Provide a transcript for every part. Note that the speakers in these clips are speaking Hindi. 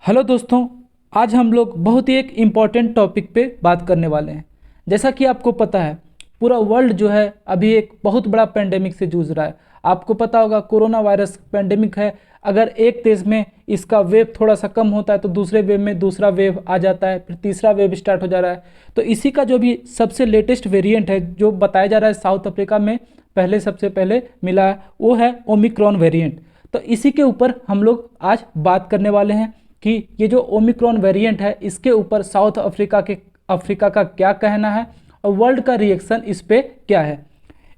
हेलो दोस्तों। आज हम लोग बहुत ही एक इम्पॉर्टेंट टॉपिक पे बात करने वाले हैं। जैसा कि आपको पता है, पूरा वर्ल्ड जो है अभी एक बहुत बड़ा पेंडेमिक से जूझ रहा है। आपको पता होगा कोरोना वायरस पेंडेमिक है। अगर एक देश में इसका वेव थोड़ा सा कम होता है तो दूसरे वेव में दूसरा वेव आ जाता है, फिर तीसरा वेव स्टार्ट हो जा रहा है। तो इसी का जो भी सबसे लेटेस्ट वेरिएंट है जो बताया जा रहा है साउथ अफ्रीका में सबसे पहले मिला है, वो है ओमिक्रॉन वेरिएंट। तो इसी के ऊपर हम लोग आज बात करने वाले हैं कि ये जो ओमिक्रॉन वेरिएंट है इसके ऊपर साउथ अफ्रीका का क्या कहना है और वर्ल्ड का रिएक्शन इस पे क्या है।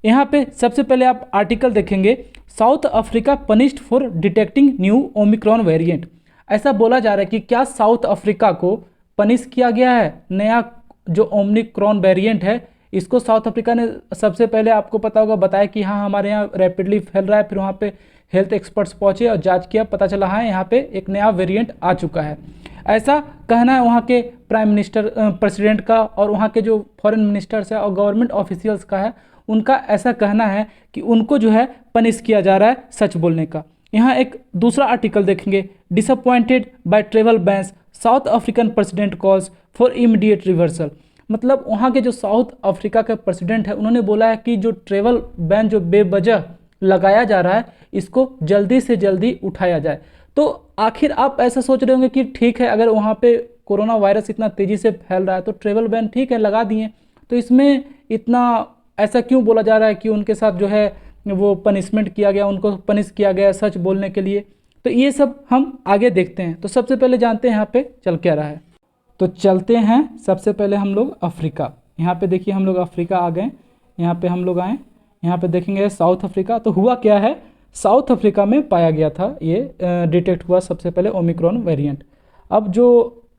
यहाँ पे सबसे पहले आप आर्टिकल देखेंगे, south Africa punished for detecting new Omicron variant. ऐसा बोला जा रहा है कि क्या साउथ अफ्रीका को पनिश किया गया है, नया जो ओमिक्रॉन वेरिएंट है इसको साउथ अफ्रीका ने सबसे पहले आपको पता होगा बताया कि हाँ हमारे यहाँ रैपिडली फैल रहा है। फिर वहाँ पे हेल्थ एक्सपर्ट्स पहुँचे और जांच किया, पता चला हाँ यहाँ पे एक नया वेरिएंट आ चुका है। ऐसा कहना है वहाँ के प्राइम मिनिस्टर प्रेसिडेंट का और वहाँ के जो फॉरेन मिनिस्टर्स है और गवर्नमेंट ऑफिशियल्स का है, उनका ऐसा कहना है कि उनको जो है पनिश किया जा रहा है सच बोलने का। यहाँ एक दूसरा आर्टिकल देखेंगे, disappointed by travel bans South African president calls for immediate reversal. मतलब वहाँ के जो साउथ अफ्रीका के प्रेसिडेंट है उन्होंने बोला है कि जो ट्रेवल बैन जो बेवजह लगाया जा रहा है इसको जल्दी से जल्दी उठाया जाए। तो आखिर आप ऐसा सोच रहे होंगे कि ठीक है, अगर वहाँ पे कोरोना वायरस इतना तेज़ी से फैल रहा है तो ट्रेवल बैन ठीक है लगा दिए, तो इसमें इतना ऐसा क्यों बोला जा रहा है कि उनके साथ जो है वो पनिशमेंट किया गया, उनको पनिश किया गया सच बोलने के लिए। तो ये सब हम आगे देखते हैं। तो सबसे पहले जानते हैं यहाँ पे चल क्या रहा है। तो चलते हैं सबसे पहले हम लोग अफ्रीका। यहाँ पे देखिए हम लोग अफ्रीका आ गए, यहाँ पे हम लोग आए, यहाँ पे देखेंगे साउथ अफ्रीका। तो हुआ क्या है, साउथ अफ्रीका में पाया गया था ये डिटेक्ट हुआ सबसे पहले ओमिक्रॉन वेरिएंट। अब जो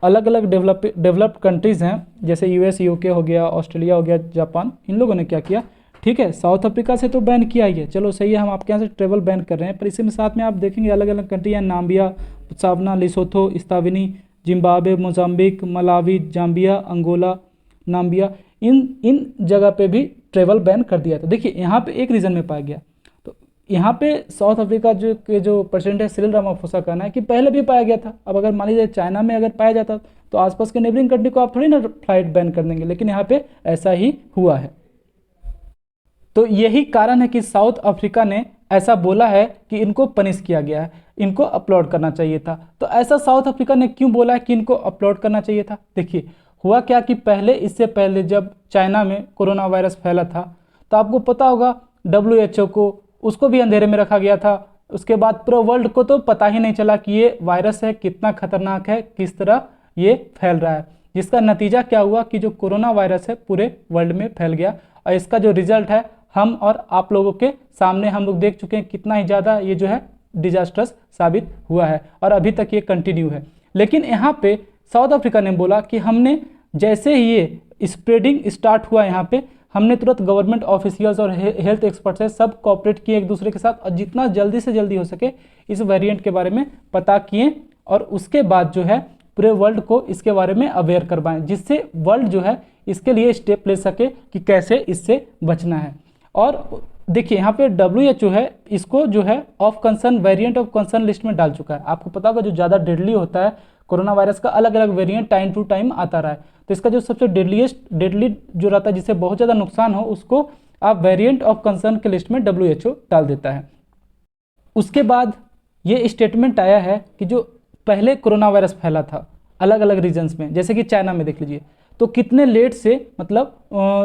अलग अलग डेवलप्ड कंट्रीज़ हैं जैसे यूएस यूके हो गया, ऑस्ट्रेलिया हो गया, जापान, इन लोगों ने क्या किया, ठीक है साउथ अफ्रीका से तो बैन किया ही है, चलो सही है हम आपके यहाँ से ट्रेवल बैन कर रहे हैं, पर इसी में साथ में आप देखेंगे अलग अलग कंट्री हैं, Namibia, Botswana, Lesotho, Eswatini, Zimbabwe, Mozambique, Malawi, Zambia, Angola, Namibia, इन जगह पे भी ट्रेवल बैन कर दिया था। देखिए यहाँ पे एक रीज़न में पाया गया। तो यहाँ पे साउथ अफ्रीका जो प्रेसिडेंट है सिरिल रामाफोसा कहना है कि पहले भी पाया गया था। अब अगर मान लीजिए चाइना में अगर पाया जाता तो आसपास के नेबरिंग कंट्री को आप थोड़ी ना फ्लाइट बैन कर देंगे, लेकिन यहाँ पे ऐसा ही हुआ है। तो यही कारण है कि साउथ अफ्रीका ने ऐसा बोला है कि इनको पनिश किया गया है, इनको अपलोड करना चाहिए था। तो ऐसा साउथ अफ्रीका ने क्यों बोला है कि इनको अपलोड करना चाहिए था? देखिए हुआ क्या कि इससे पहले जब चाइना में कोरोना वायरस फैला था तो आपको पता होगा WHO को उसको भी अंधेरे में रखा गया था। उसके बाद पूरे वर्ल्ड को तो पता ही नहीं चला कि ये वायरस है, कितना खतरनाक है, किस तरह ये फैल रहा है, जिसका नतीजा क्या हुआ कि जो कोरोना वायरस है पूरे वर्ल्ड में फैल गया। और इसका जो रिजल्ट है हम और आप लोगों के सामने हम लोग देख चुके हैं कितना ही ज़्यादा ये जो है डिजास्टर्स साबित हुआ है और अभी तक ये कंटिन्यू है। लेकिन यहाँ पे साउथ अफ्रीका ने बोला कि हमने जैसे ही ये स्प्रेडिंग स्टार्ट हुआ यहाँ पे हमने तुरंत गवर्नमेंट ऑफिशियल्स और हेल्थ एक्सपर्ट्स है सब कोऑपरेट किए एक दूसरे के साथ और जितना जल्दी से जल्दी हो सके इस वेरिएंट के बारे में पता किए और उसके बाद जो है पूरे वर्ल्ड को इसके बारे में अवेयर करवाएं, जिससे वर्ल्ड जो है इसके लिए स्टेप ले सके कि कैसे इससे बचना है। और देखिए यहाँ पे WHO है इसको जो है of concern variant of concern list में डाल चुका है। आपको पता होगा जो ज़्यादा डेडली होता है कोरोना वायरस का अलग अलग वेरिएंट टाइम टू टाइम आता रहा है, तो इसका जो सबसे डेडली जो रहता है जिससे बहुत ज़्यादा नुकसान हो उसको आप वेरिएंट ऑफ कंसर्न के लिस्ट में WHO डाल देता है। उसके बाद ये स्टेटमेंट आया है कि जो पहले कोरोना वायरस फैला था अलग अलग रीजन्स में, जैसे कि चाइना में देख लीजिए, तो कितने लेट से मतलब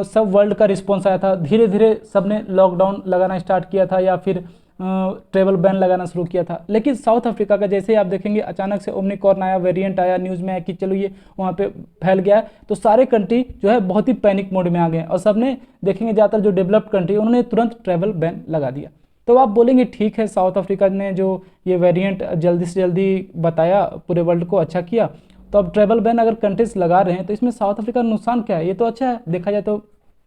सब वर्ल्ड का रिस्पॉन्स आया था, धीरे धीरे सब ने लॉकडाउन लगाना स्टार्ट किया था या फिर ट्रेवल बैन लगाना शुरू किया था। लेकिन साउथ अफ्रीका का जैसे आप देखेंगे अचानक से ओमिक्रॉन आया, वेरिएंट आया, न्यूज़ में आया कि चलो ये वहाँ पे फैल गया है, तो सारे कंट्री जो है बहुत ही पैनिक मोड में आ गए और सब ने देखेंगे ज़्यादातर जो डेवलप्ड कंट्री उन्होंने तुरंत ट्रैवल बैन लगा दिया। तो आप बोलेंगे ठीक है साउथ अफ्रीका ने जो ये वेरिएंट जल्दी से जल्दी बताया पूरे वर्ल्ड को, अच्छा किया, तो अब ट्रैवल बैन अगर कंट्रीज लगा रहे हैं तो इसमें साउथ अफ्रीका का नुकसान क्या है? ये तो अच्छा है, देखा जाए तो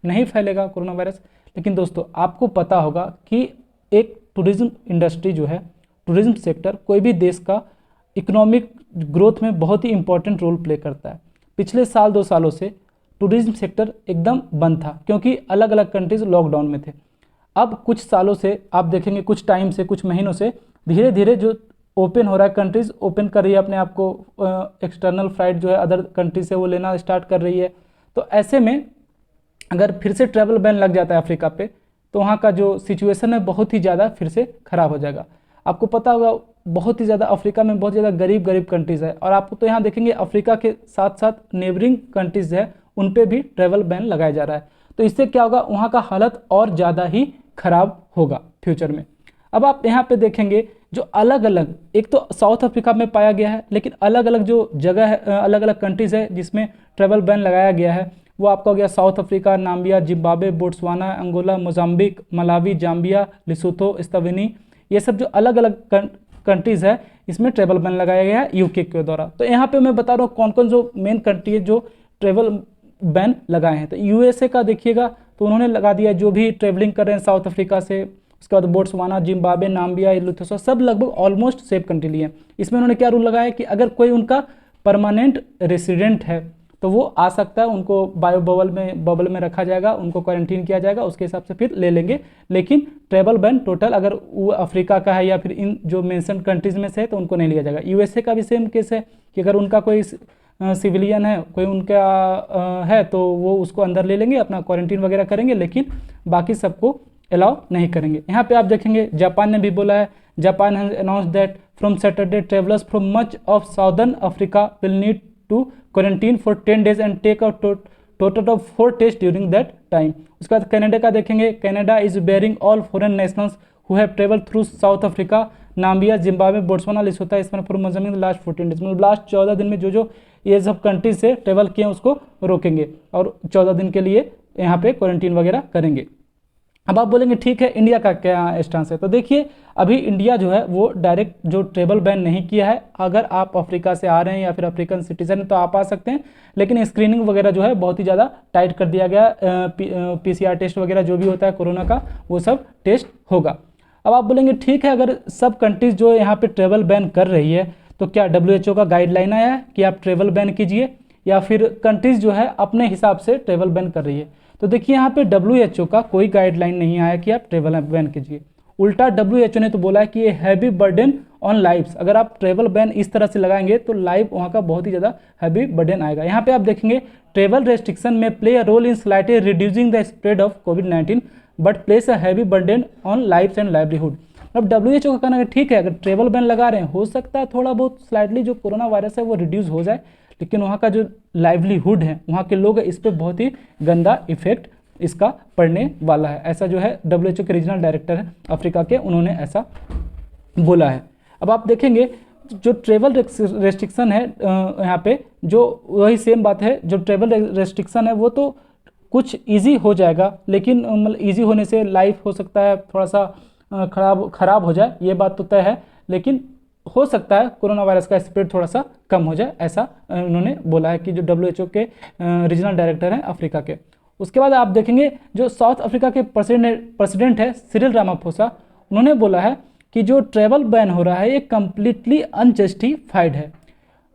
नहीं फैलेगा कोरोना वायरस। लेकिन दोस्तों आपको पता होगा कि एक टूरिज्म इंडस्ट्री जो है, टूरिज्म सेक्टर कोई भी देश का इकोनॉमिक ग्रोथ में बहुत ही इंपॉर्टेंट रोल प्ले करता है। पिछले साल 2 सालों से टूरिज्म सेक्टर एकदम बंद था क्योंकि अलग अलग कंट्रीज लॉकडाउन में थे। अब कुछ सालों से आप देखेंगे, कुछ टाइम से, कुछ महीनों से धीरे धीरे जो ओपन हो रहा है, कंट्रीज ओपन कर रही है अपने आप को, एक्सटर्नल फ्लाइट जो है अदर कंट्री से वो लेना स्टार्ट कर रही है। तो ऐसे में अगर फिर से ट्रैवल बैन लग जाता है अफ्रीका पे, तो वहाँ का जो सिचुएशन है बहुत ही ज़्यादा फिर से ख़राब हो जाएगा। आपको पता होगा बहुत ही ज़्यादा अफ्रीका में बहुत ज़्यादा गरीब गरीब कंट्रीज़ है, और आपको तो यहाँ देखेंगे अफ्रीका के साथ साथ नेबरिंग कंट्रीज़ है उन पे भी ट्रैवल बैन लगाया जा रहा है। तो इससे क्या होगा, वहाँ का हालत और ज़्यादा ही खराब होगा फ्यूचर में। अब आप यहाँ पे देखेंगे जो अलग अलग, एक तो साउथ अफ्रीका में पाया गया है, लेकिन अलग अलग जो जगह है, अलग अलग कंट्रीज़ है जिसमें ट्रैवल बैन लगाया गया है, वो आपका हो गया South Africa, Namibia, Zimbabwe, Botswana, Angola, Mozambique, Malawi, Zambia, Lesotho, स्लोवेनी, ये सब जो अलग अलग कंट्रीज़ है इसमें ट्रैवल बैन लगाया गया है यूके के द्वारा। तो यहाँ पे मैं बता रहा हूँ कौन कौन जो मेन कंट्री है जो ट्रैवल बैन लगाए हैं। तो यूएसए का देखिएगा तो उन्होंने लगा दिया, जो भी ट्रैवलिंग कर रहे हैं साउथ अफ्रीका से, उसके बाद बोट्सवाना, जिम्बाब्वे, नाम्बिया, लिथुआनिया, सब लगभग ऑलमोस्ट सेफ कंट्री लिए। इसमें उन्होंने क्या रूल लगाया कि अगर कोई उनका परमानेंट रेसिडेंट है तो वो आ सकता है, उनको बायो बबल में रखा जाएगा, उनको क्वारंटीन किया जाएगा, उसके हिसाब से फिर ले लेंगे। लेकिन ट्रैवल बैन टोटल अगर वो अफ्रीका का है या फिर इन जो मेंशन कंट्रीज़ में से है तो उनको नहीं लिया जाएगा। यूएसए का भी सेम केस है कि अगर उनका कोई सिविलियन है, कोई उनका है, तो वो उसको अंदर ले लेंगे, अपना क्वारंटीन वगैरह करेंगे, लेकिन बाकी सबको अलाउ नहीं करेंगे। यहाँ पे आप देखेंगे जापान ने भी बोला है, Japan has announced that from Saturday travellers from much of southern Africa will need to quarantine for 10 days and take out total of 4 test during that time. उसके बाद कनाडा का देखेंगे, Canada is barring all foreign nationals who have travel through South Africa, Namibia, Zimbabwe, Botswana, Lesotho, for Mozambique last 14 days, मतलब लास्ट 14 दिन में जो ये सब कंट्रीज से ट्रेवल किए उसको रोकेंगे और 14 दिन के लिए यहाँ पे क्वारंटीन वगैरह करेंगे। अब आप बोलेंगे ठीक है, इंडिया का क्या स्टांस है? तो देखिए अभी इंडिया जो है वो डायरेक्ट जो ट्रेवल बैन नहीं किया है। अगर आप अफ्रीका से आ रहे हैं या फिर अफ्रीकन सिटीजन है तो आप आ सकते हैं, लेकिन स्क्रीनिंग वगैरह जो है बहुत ही ज़्यादा टाइट कर दिया गया। पीसीआर टेस्ट वगैरह जो भी होता है कोरोना का वो सब टेस्ट होगा। अब आप बोलेंगे ठीक है, अगर सब कंट्रीज़ जो यहाँ पे ट्रेवल बैन कर रही है तो क्या WHO का गाइडलाइन आया है कि आप ट्रेवल बैन कीजिए, या फिर कंट्रीज़ जो है अपने हिसाब से ट्रेवल बैन कर रही है? तो देखिए यहाँ पे WHO का कोई गाइडलाइन नहीं आया कि आप ट्रेवल बैन कीजिए। उल्टा WHO ने तो बोला है कि ये हैवी बर्डन ऑन लाइफ्स, अगर आप ट्रेवल बैन इस तरह से लगाएंगे तो लाइफ वहाँ का बहुत ही ज़्यादा हैवी बर्डन आएगा। यहाँ पे आप देखेंगे ट्रेवल रेस्ट्रिक्शन में play a role in slightly reducing the spread of कोविड-19 but places a heavy burden on lives and livelihood. अब WHO का कहना है ठीक है, अगर ट्रेवल बैन लगा रहे हैं हो सकता है थोड़ा बहुत स्लाइटली जो कोरोना वायरस है वो रिड्यूस हो जाए, लेकिन वहाँ का जो लाइवलीहुड है, वहाँ के लोग, इस पर बहुत ही गंदा इफेक्ट इसका पड़ने वाला है। ऐसा जो है WHO के रीजनल डायरेक्टर है अफ्रीका के, उन्होंने ऐसा बोला है। अब आप देखेंगे जो ट्रेवल रेस्ट्रिक्शन है यहाँ पे, जो वही सेम बात है, जो ट्रेवल रेस्ट्रिक्शन है वो तो कुछ इजी हो जाएगा, लेकिन मतलब इजी होने से लाइफ हो सकता है थोड़ा सा खराब हो जाए, ये बात तो तय है, लेकिन हो सकता है कोरोना वायरस का स्प्रेड थोड़ा सा कम हो जाए, ऐसा उन्होंने बोला है कि जो WHO के रीजनल डायरेक्टर हैं अफ्रीका के। उसके बाद आप देखेंगे जो साउथ अफ्रीका के प्रेसिडेंट है सिरिल रामाफोसा, उन्होंने बोला है कि जो ट्रैवल बैन हो रहा है ये कम्प्लीटली अनजस्टिफाइड है।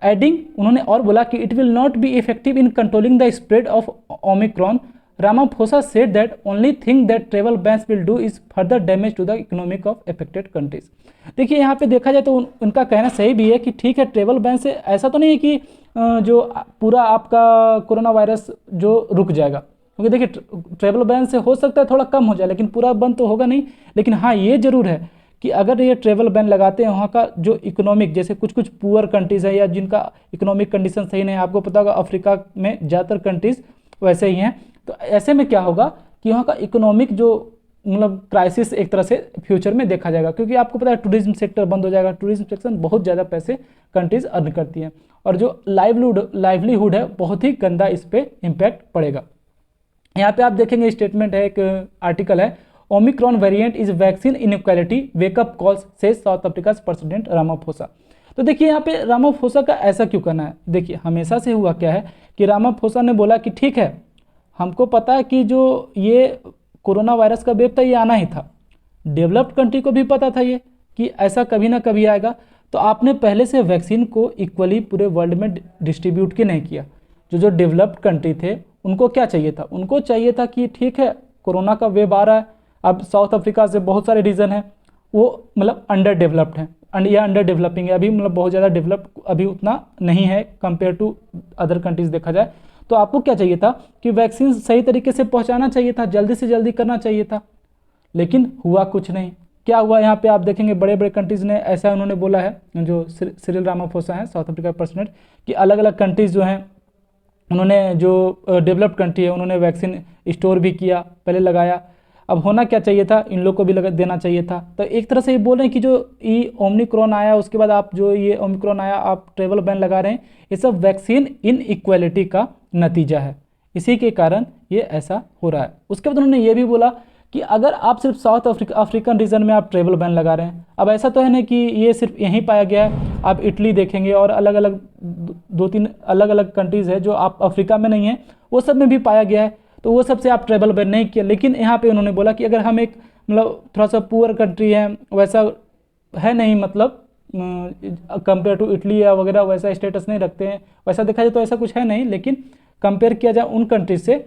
एडिंग उन्होंने और बोला कि it will not be effective in controlling the spread of Omicron. Ramaphosa said that only thing that travel bans will do is further damage to the economic of affected countries. देखिए यहाँ पे देखा जाए तो उनका कहना सही भी है कि ठीक है, ट्रेवल बैन से ऐसा तो नहीं है कि जो पूरा आपका कोरोना वायरस जो रुक जाएगा, क्योंकि देखिए ट्रेवल बैन से हो सकता है थोड़ा कम हो जाए, लेकिन पूरा बंद तो होगा नहीं। लेकिन हाँ, ये जरूर है कि अगर ये ट्रेवल बैन लगाते हैं, वहाँ का जो इकोनॉमिक, जैसे कुछ पुअर कंट्रीज़ है या जिनका इकोनॉमिक कंडीशन सही नहीं है, आपको पता होगा अफ्रीका में ज़्यादातर कंट्रीज़ वैसे ही हैं, तो ऐसे में क्या होगा कि वहाँ का इकोनॉमिक जो मतलब क्राइसिस एक तरह से फ्यूचर में देखा जाएगा, क्योंकि आपको पता है टूरिज्म सेक्टर बंद हो जाएगा। टूरिज्म सेक्टर बहुत ज़्यादा पैसे कंट्रीज अर्न करती हैं, और जो लाइवलीहुड है बहुत ही गंदा इस पर इम्पैक्ट पड़ेगा। यहाँ पे आप देखेंगे स्टेटमेंट है, एक आर्टिकल है, Omicron variant is vaccine inequality wake up calls से साउथ अफ्रीका प्रेसिडेंट रामाफोसा। तो देखिए यहाँ पे रामाफोसा का ऐसा क्यों करना है? देखिए हमेशा से हुआ क्या है कि रामाफोसा ने बोला कि ठीक है, हमको पता है कि जो ये कोरोना वायरस का वेव था ये आना ही था, डेवलप्ड कंट्री को भी पता था ये कि ऐसा कभी ना कभी आएगा, तो आपने पहले से वैक्सीन को इक्वली पूरे वर्ल्ड में डिस्ट्रीब्यूट क्यों नहीं किया? जो डेवलप्ड कंट्री थे उनको क्या चाहिए था? उनको चाहिए था कि ठीक है कोरोना का वेव आ रहा है, अब साउथ अफ्रीका से बहुत सारे रीजन हैं वो मतलब अंडर डेवलप्ड हैं, या अंडर डेवलपिंग है, अभी मतलब बहुत ज़्यादा डेवलप अभी उतना नहीं है कंपेयर टू अदर कंट्रीज़ देखा जाए। तो आपको क्या चाहिए था कि वैक्सीन सही तरीके से पहुंचाना चाहिए था, जल्दी से जल्दी करना चाहिए था, लेकिन हुआ कुछ नहीं। क्या हुआ यहाँ पे आप देखेंगे, बड़े बड़े कंट्रीज़ ने ऐसा उन्होंने बोला है, जो सिरिल रामाफोसा हैं साउथ अफ्रीका प्रेसिडेंट, कि अलग अलग कंट्रीज़ जो हैं उन्होंने, जो डेवलप्ड कंट्री है, उन्होंने वैक्सीन स्टोर भी किया, पहले लगाया। अब होना क्या चाहिए था, इन लोग को भी लगा देना चाहिए था। तो एक तरह से ये बोल रहे हैं कि जो ये ओमिक्रॉन आया उसके बाद आप जो ये ओमिक्रॉन आया आप ट्रेवल बैन लगा रहे हैं, ये सब वैक्सीन इन इक्वालिटी का नतीजा है, इसी के कारण ये ऐसा हो रहा है। उसके बाद उन्होंने ये भी बोला कि अगर आप सिर्फ साउथ अफ्रीकन रीजन में आप ट्रेवल बैन लगा रहे हैं, अब ऐसा तो है नहीं कि ये सिर्फ यहीं पाया गया है, आप इटली देखेंगे और अलग अलग 2-3 अलग अलग कंट्रीज़ है जो आप अफ्रीका में नहीं है, वो सब में भी पाया गया है, तो वो सब से आप ट्रेवल बैन नहीं किया। लेकिन यहाँ पे उन्होंने बोला कि अगर हम एक मतलब थोड़ा सा पुअर कंट्री है, वैसा है नहीं, मतलब कंपेयर टू इटली या वगैरह वैसा स्टेटस नहीं रखते हैं, वैसा देखा जाए तो ऐसा कुछ है नहीं, लेकिन कंपेयर किया जाए उन कंट्रीज से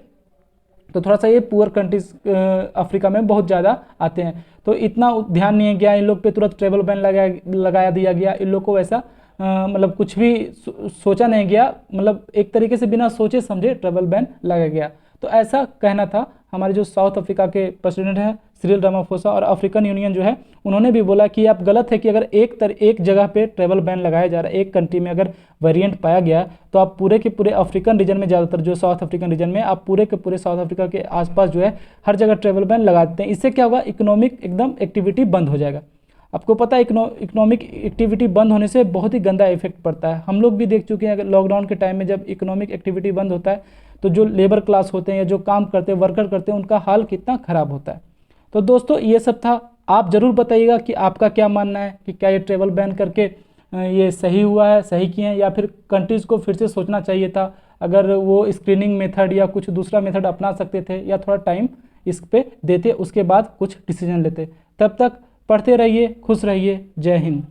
तो थोड़ा सा ये पुअर कंट्रीज अफ्रीका में बहुत ज़्यादा आते हैं, तो इतना ध्यान नहीं गया इन लोग पे, तुरंत ट्रेवल बैन लगाया दिया गया। इन लोग को वैसा मतलब कुछ भी सोचा नहीं गया, मतलब एक तरीके से बिना सोचे समझे ट्रेवल बैन लगाया गया। तो ऐसा कहना था हमारे जो साउथ अफ्रीका के प्रेसिडेंट हैं सिरिल रामाफोसा, और अफ्रीकन यूनियन जो है उन्होंने भी बोला कि आप गलत है कि अगर एक जगह पे ट्रेवल बैन लगाया जा रहा है, एक कंट्री में अगर वेरिएंट पाया गया तो आप पूरे के पूरे अफ्रीकन रीजन में, ज़्यादातर जो साउथ अफ्रीकन रीजन में, आप पूरे के पूरे साउथ अफ्रीका के आसपास जो है हर जगह ट्रेवल बैन लगा देते हैं। इससे क्या होगा, इकोनॉमिक एकदम एक्टिविटी बंद हो जाएगा। आपको पता है इकोनॉमिक एक्टिविटी बंद होने से बहुत ही गंदा इफेक्ट पड़ता है। हम लोग भी देख चुके हैं, अगर लॉकडाउन के टाइम में जब इकोनॉमिक एक्टिविटी बंद होता है तो जो लेबर क्लास होते हैं या जो काम करते हैं, वर्कर करते हैं, उनका हाल कितना ख़राब होता है। तो दोस्तों ये सब था, आप ज़रूर बताइएगा कि आपका क्या मानना है कि क्या ये ट्रेवल बैन करके ये सही हुआ है, सही किए हैं, या फिर कंट्रीज़ को फिर से सोचना चाहिए था, अगर वो स्क्रीनिंग मेथड या कुछ दूसरा मेथड अपना सकते थे या थोड़ा टाइम इस पे देते, उसके बाद कुछ डिसीजन लेते। तब तक पढ़ते रहिए, खुश रहिए, जय हिंद।